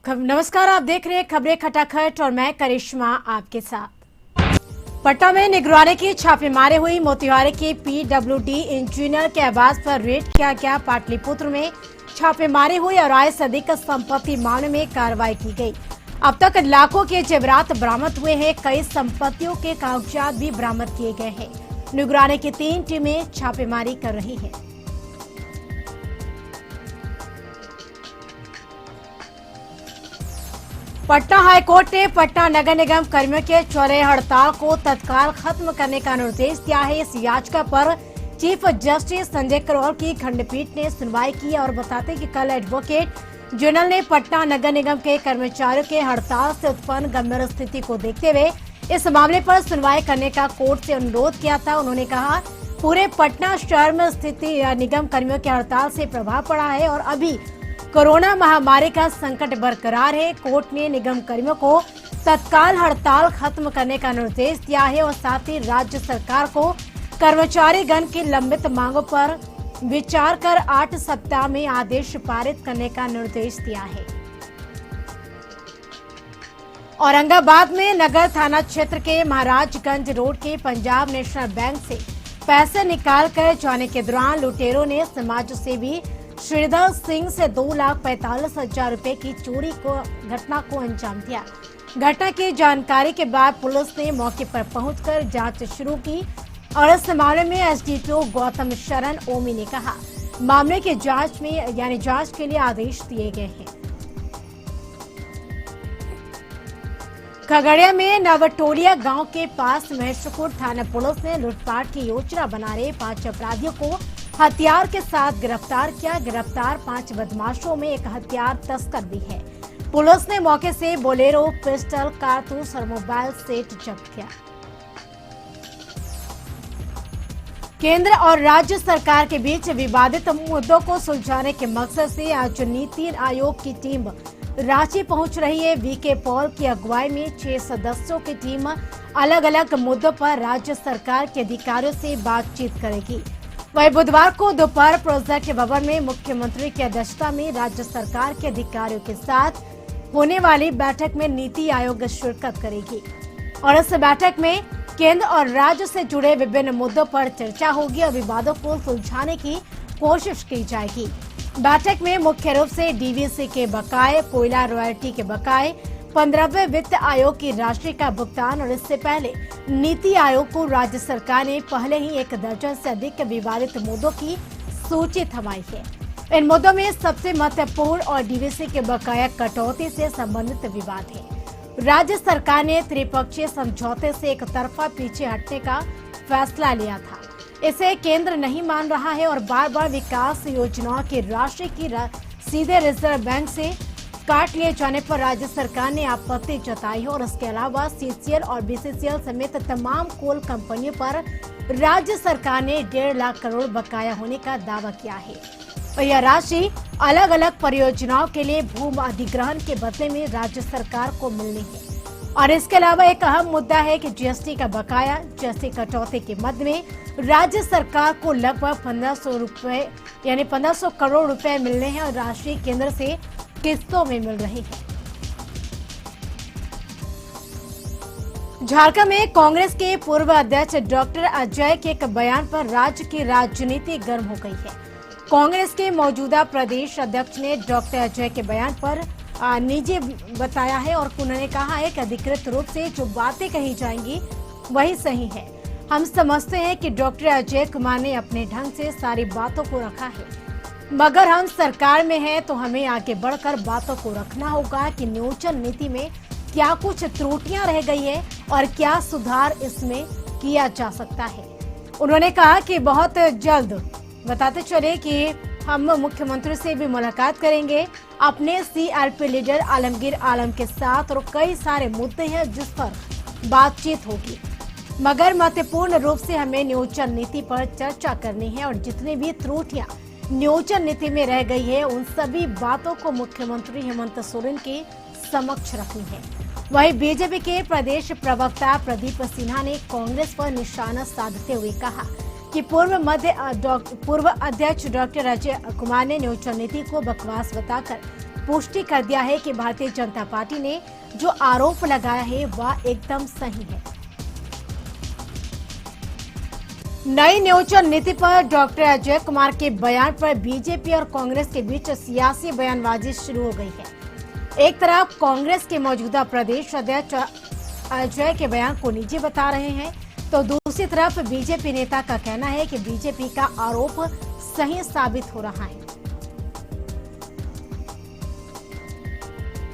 नमस्कार, आप देख रहे हैं खबरें खटाखट और मैं करिश्मा आपके साथ। पटना में निगरानी की छापेमारी हुई। मोतिहारी के पीडब्ल्यूडी इंजीनियर के आवास पर रेड किया गया। पाटलिपुत्र में छापेमारी हुई और आय से अधिक संपत्ति मामले में कार्रवाई की गई। अब तक लाखों के जेवरात बरामद हुए हैं। कई संपत्तियों के कागजात भी बरामद किए गए हैं। निगरानी की 3 टीमें छापेमारी कर रही है। पटना हाईकोर्ट ने पटना नगर निगम कर्मियों के चौरे हड़ताल को तत्काल खत्म करने का निर्देश दिया है। इस याचिका पर चीफ जस्टिस संजय करोल की खंडपीठ ने सुनवाई की और बताते कि कल एडवोकेट जनरल ने पटना नगर निगम के कर्मचारियों के हड़ताल से उत्पन्न गंभीर स्थिति को देखते हुए इस मामले पर सुनवाई करने का कोर्ट से अनुरोध किया था। उन्होंने कहा, पूरे पटना शहर में स्थिति निगम कर्मियों के हड़ताल से प्रभाव पड़ा है और अभी कोरोना महामारी का संकट बरकरार है। कोर्ट ने निगम कर्मियों को तत्काल हड़ताल खत्म करने का निर्देश दिया है और साथ ही राज्य सरकार को कर्मचारीगण की लंबित मांगों पर विचार कर 8 सप्ताह में आदेश पारित करने का निर्देश दिया है। औरंगाबाद में नगर थाना क्षेत्र के महाराजगंज रोड के पंजाब नेशनल बैंक से पैसे निकाल कर जाने के दौरान लुटेरों ने समाज सेवी श्रीधर सिंह से 2,45,000 रुपए की चोरी को घटना को अंजाम दिया। घटना की जानकारी के बाद पुलिस ने मौके पर पहुंचकर जांच शुरू की और इस मामले में एसडीपीओ गौतम शरण ओमी ने कहा, मामले की जांच के लिए आदेश दिए गए हैं। खगड़िया में नवटोलिया गांव के पास महेशपुर थाना पुलिस ने लूटपाट की योजना बना रहे 5 अपराधियों को हथियार के साथ गिरफ्तार किया। गिरफ्तार 5 बदमाशों में एक हथियार तस्कर भी है। पुलिस ने मौके से बोलेरो, पिस्टल, कारतूस और मोबाइल सेट जब्त किया। केंद्र और राज्य सरकार के बीच विवादित मुद्दों को सुलझाने के मकसद से आज नीति आयोग की टीम रांची पहुंच रही है। वीके पॉल की अगुवाई में 6 सदस्यों की टीम अलग अलग मुद्दों पर राज्य सरकार के अधिकारियों से बातचीत करेगी। वहीं बुधवार को दोपहर प्रोजेक्ट भवन में मुख्यमंत्री की अध्यक्षता में राज्य सरकार के अधिकारियों के साथ होने वाली बैठक में नीति आयोग शिरकत करेगी और इस बैठक में केंद्र और राज्य से जुड़े विभिन्न मुद्दों पर चर्चा होगी और विवादों को सुलझाने की कोशिश की जाएगी। बैठक में मुख्य रूप से डीवीसी के बकाये, कोयला रॉयल्टी के बकाये, 15वें वित्त आयोग की राशि का भुगतान और इससे पहले नीति आयोग को राज्य सरकार ने पहले ही 1 दर्जन से अधिक विवादित मुद्दों की सूची थमाई है। इन मुद्दों में सबसे महत्वपूर्ण और डीवीसी के बकाया कटौती से संबंधित विवाद है। राज्य सरकार ने त्रिपक्षीय समझौते से एक तरफा पीछे हटने का फैसला लिया था। इसे केंद्र नहीं मान रहा है और बार बार विकास योजनाओं की राशि की सीधे रिजर्व बैंक से काट लिए जाने पर राज्य सरकार ने आपत्ति जताई है और इसके अलावा सीसीएल और बीसीसीएल समेत तमाम कोल कंपनियों पर राज्य सरकार ने 1.5 लाख करोड़ बकाया होने का दावा किया है और यह राशि अलग अलग परियोजनाओं के लिए भूमि अधिग्रहण के बदले में राज्य सरकार को मिलनी है। और इसके अलावा एक अहम मुद्दा है कि जीएसटी का बकाया, जीएसटी कटौती के मद में राज्य सरकार को लगभग 1500 करोड़ रुपए मिलने हैं और राशि केंद्र से किस्तों में मिल रही है। झारखंड में कांग्रेस के पूर्व अध्यक्ष डॉक्टर अजय के एक बयान पर राज्य की राजनीति गर्म हो गई है। कांग्रेस के मौजूदा प्रदेश अध्यक्ष ने डॉक्टर अजय के बयान पर निजी बताया है और उन्होंने कहा है कि अधिकृत रूप से जो बातें कही जाएंगी वही सही है। हम समझते हैं कि डॉक्टर अजय कुमार ने अपने ढंग से सारी बातों को रखा है, मगर हम सरकार में हैं तो हमें आगे बढ़कर बातों को रखना होगा कि नियोजन नीति में क्या कुछ त्रुटियां रह गई है और क्या सुधार इसमें किया जा सकता है। उन्होंने कहा कि बहुत जल्द बताते चले कि हम मुख्यमंत्री से भी मुलाकात करेंगे अपने सीआरपी लीडर आलमगीर आलम के साथ और कई सारे मुद्दे हैं जिस पर बातचीत होगी, मगर महत्वपूर्ण रूप से हमें नियोजन नीति पर चर्चा करनी है और जितनी भी त्रुटियां नियोजन नीति में रह गई है उन सभी बातों को मुख्यमंत्री हेमंत सोरेन के समक्ष रखनी है। वहीं बीजेपी के प्रदेश प्रवक्ता प्रदीप सिन्हा ने कांग्रेस पर निशाना साधते हुए कहा कि पूर्व अध्यक्ष डॉक्टर अजय कुमार ने नियोजन नीति को बकवास बताकर पुष्टि कर दिया है कि भारतीय जनता पार्टी ने जो आरोप लगाया है वह एकदम सही है। नई नियोजन नीति पर डॉक्टर अजय कुमार के बयान पर बीजेपी और कांग्रेस के बीच सियासी बयानबाजी शुरू हो गई है। एक तरफ कांग्रेस के मौजूदा प्रदेश अध्यक्ष अजय के बयान को निजी बता रहे हैं, तो दूसरी तरफ बीजेपी नेता का कहना है कि बीजेपी का आरोप सही साबित हो रहा है।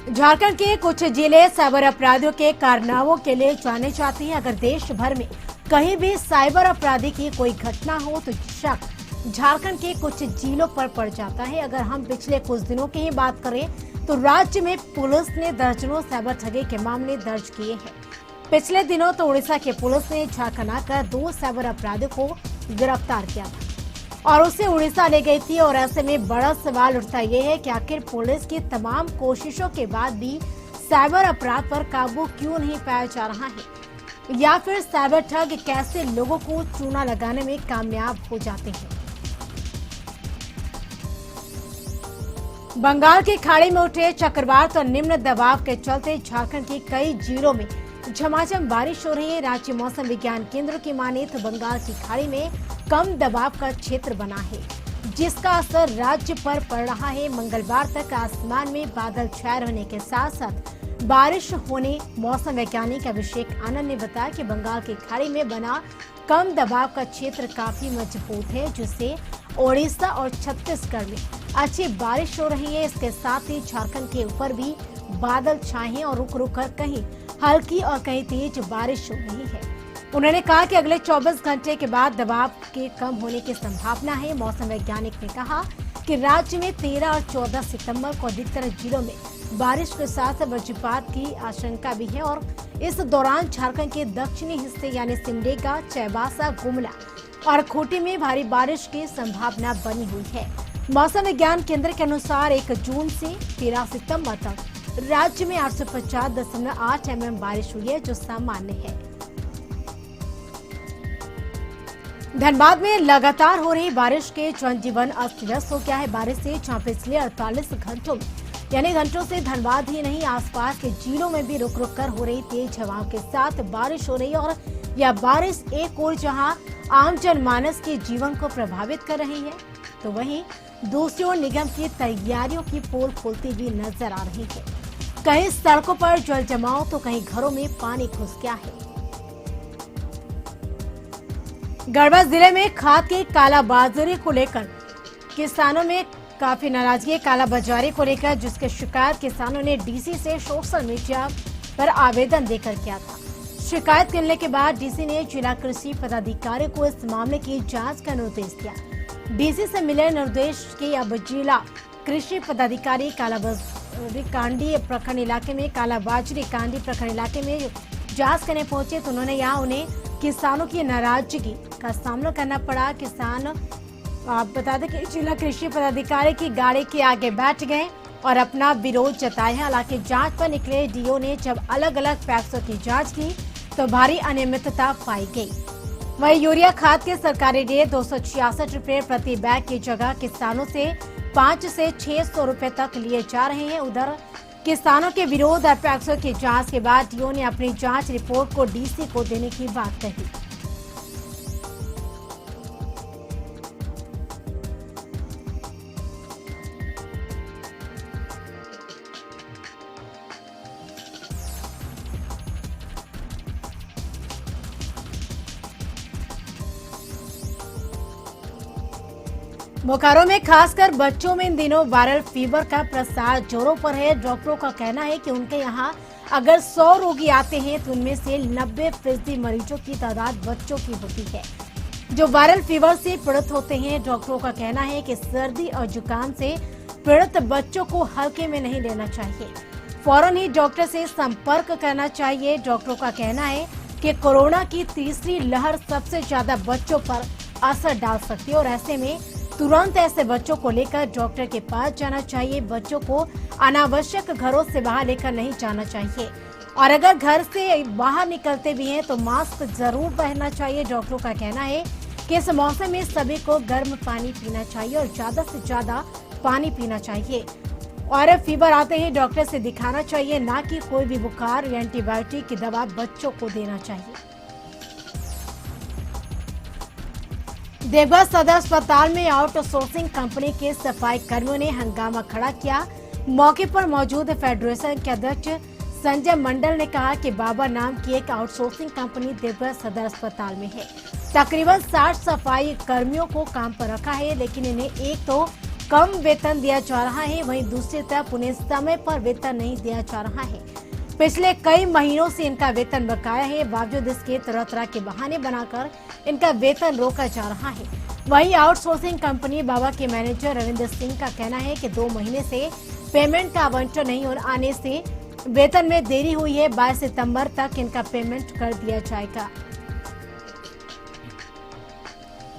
झारखंड के कुछ जिले साइबर अपराधियों के कारनामों के लिए जाने जाते हैं। अगर देश भर में कहीं भी साइबर अपराधी की कोई घटना हो तो शक झारखंड के कुछ जिलों पर पड़ जाता है। अगर हम पिछले कुछ दिनों की ही बात करें तो राज्य में पुलिस ने दर्जनों साइबर ठगी के मामले दर्ज किए हैं। पिछले दिनों तो उड़ीसा के पुलिस ने झारखंड आकर 2 साइबर अपराधियों को गिरफ्तार किया था और उसे उड़ीसा ले गई थी। और ऐसे में बड़ा सवाल उठता ये है कि आखिर पुलिस की तमाम कोशिशों के बाद भी साइबर अपराध पर काबू क्यों नहीं पाया जा रहा है, या फिर साइबर ठग कैसे लोगों को चूना लगाने में कामयाब हो जाते हैं। बंगाल की खाड़ी में उठे चक्रवात और निम्न दबाव के चलते झारखंड के कई जिलों में झमाझम बारिश हो रही है। राज्य मौसम विज्ञान केंद्र की माने तो बंगाल की खाड़ी में कम दबाव का क्षेत्र बना है, जिसका असर राज्य पर पड़ रहा है। मंगलवार तक आसमान में बादल छाए रहने के साथ साथ बारिश होने मौसम वैज्ञानिक अभिषेक आनंद ने बताया कि बंगाल की खाड़ी में बना कम दबाव का क्षेत्र काफी मजबूत है, जिससे ओडिशा और छत्तीसगढ़ में अच्छी बारिश हो रही है। इसके साथ ही झारखंड के ऊपर भी बादल छाए हैं और रुक रुक कर कहीं हल्की और कहीं तेज बारिश हो रही है। उन्होंने कहा कि अगले 24 घंटे के बाद दबाव के कम होने की संभावना है। मौसम वैज्ञानिक ने कहा कि राज्य में 13 और 14 सितंबर को अधिकतर जिलों में बारिश के साथ वज्रपात की आशंका भी है और इस दौरान झारखंड के दक्षिणी हिस्से यानी सिमडेगा, चाईबासा, गुमला और खूंटी में भारी बारिश की संभावना बनी हुई है। मौसम विज्ञान केंद्र के अनुसार 1 जून से 13 सितंबर तक राज्य में 850.8 mm बारिश हुई है, जो सामान्य है। धनबाद में लगातार हो रही बारिश के जनजीवन अस्त व्यस्त हो गया है। बारिश से जहां पिछले 48 घंटों से धनबाद ही नहीं आसपास के जिलों में भी रुक रुक कर हो रही तेज हवाओं के साथ बारिश हो रही है और यह बारिश एक ओर जहां आम जनमानस के जीवन को प्रभावित कर रही है, तो वहीं दूसरी ओर निगम की तैयारियों की पोल खुलती हुई नजर आ रही है। कहीं सड़कों पर जल जमाव तो कहीं घरों में पानी घुस गया है। गढ़वा जिले में खाद की कालाबाजारी को लेकर किसानों में काफी नाराजगी, कालाबाजारी को लेकर जिसके शिकायत किसानों ने डीसी से सोशल मीडिया पर आवेदन देकर किया था। शिकायत करने के बाद डीसी ने जिला कृषि पदाधिकारी को इस मामले की जांच का निर्देश दिया। डीसी से मिले निर्देश के अब जिला कृषि पदाधिकारी कालाबाजारी कांडी प्रखंड इलाके में जांच करने पहुंचे तो उन्होंने यहाँ उन्हें किसानों की नाराजगी का सामना करना पड़ा। किसान आप बता दें कि जिला कृषि पदाधिकारी की गाड़ी के आगे बैठ गए और अपना विरोध जताया। हालांकि जांच पर निकले डीओ ने जब अलग अलग पैक्सों की जांच की तो भारी अनियमितता पाई गई। वहीं यूरिया खाद के सरकारी रेट 266 रुपए प्रति बैग की जगह किसानों से 500 से 600 रुपए तक लिए जा रहे हैं। उधर किसानों के विरोध और पैक्सों की जांच के बाद डीओ ने अपनी जांच रिपोर्ट को डीसी को देने की बात कही। बोकारो में खासकर बच्चों में इन दिनों वायरल फीवर का प्रसार जोरों पर है। डॉक्टरों का कहना है कि उनके यहाँ अगर 100 रोगी आते हैं तो उनमें से 90% मरीजों की तादाद बच्चों की होती है जो वायरल फीवर से पीड़ित होते हैं। डॉक्टरों का कहना है कि सर्दी और जुकाम से पीड़ित बच्चों को हल्के में नहीं लेना चाहिए, फौरन ही डॉक्टर से संपर्क करना चाहिए। डॉक्टरों का कहना है कि कोरोना की तीसरी लहर सबसे ज्यादा बच्चों पर असर डाल सकती है और ऐसे में तुरंत ऐसे बच्चों को लेकर डॉक्टर के पास जाना चाहिए। बच्चों को अनावश्यक घरों से बाहर लेकर नहीं जाना चाहिए और अगर घर से बाहर निकलते भी हैं तो मास्क जरूर पहनना चाहिए। डॉक्टरों का कहना है कि इस मौसम में सभी को गर्म पानी पीना चाहिए और ज्यादा से ज्यादा पानी पीना चाहिए। और फीवर आते ही डॉक्टर से दिखाना चाहिए, ना कि कोई भी बुखार या एंटीबायोटिक की दवा बच्चों को देना चाहिए। देवघर सदर अस्पताल में आउटसोर्सिंग कंपनी के सफाई कर्मियों ने हंगामा खड़ा किया। मौके पर मौजूद फेडरेशन के अध्यक्ष संजय मंडल ने कहा कि बाबा नाम की एक आउटसोर्सिंग कंपनी देवघर सदर अस्पताल में है। तकरीबन 60 सफाई कर्मियों को काम पर रखा है, लेकिन इन्हें एक तो कम वेतन दिया जा रहा है, वहीं दूसरी तरफ उन्हें समय पर वेतन नहीं दिया जा रहा है। पिछले कई महीनों से इनका वेतन बकाया है, बावजूद इसके तरह तरह के बहाने बनाकर इनका वेतन रोका जा रहा है। वहीं आउटसोर्सिंग कंपनी बाबा के मैनेजर रविंद्र सिंह का कहना है कि 2 महीने से पेमेंट का आवंटन नहीं आने से वेतन में देरी हुई है। 22 सितंबर तक इनका पेमेंट कर दिया जाएगा।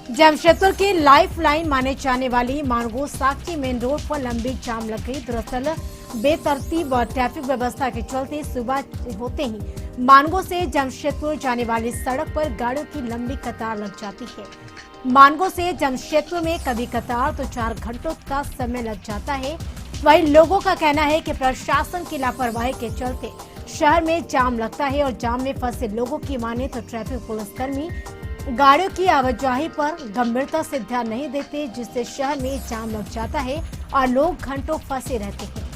जमशेदपुर की लाइफ लाइन माने जाने वाली मानगो साक्षी मेन रोड पर लंबी जाम लग गई। दरअसल बेतरतीब और ट्रैफिक व्यवस्था के चलते सुबह होते ही मानगो से जमशेदपुर जाने वाली सड़क पर गाड़ियों की लंबी कतार लग जाती है। मानगो से जमशेदपुर में कभी कतार तो 4 घंटों का समय लग जाता है। वहीं लोगों का कहना है कि प्रशासन की लापरवाही के चलते शहर में जाम लगता है और जाम में फंसे लोगों की माने तो ट्रैफिक पुलिसकर्मी गाड़ियों की आवाजाही पर गंभीरता से ध्यान नहीं देते, जिससे शहर में जाम लग जाता है और लोग घंटों फंसे रहते हैं।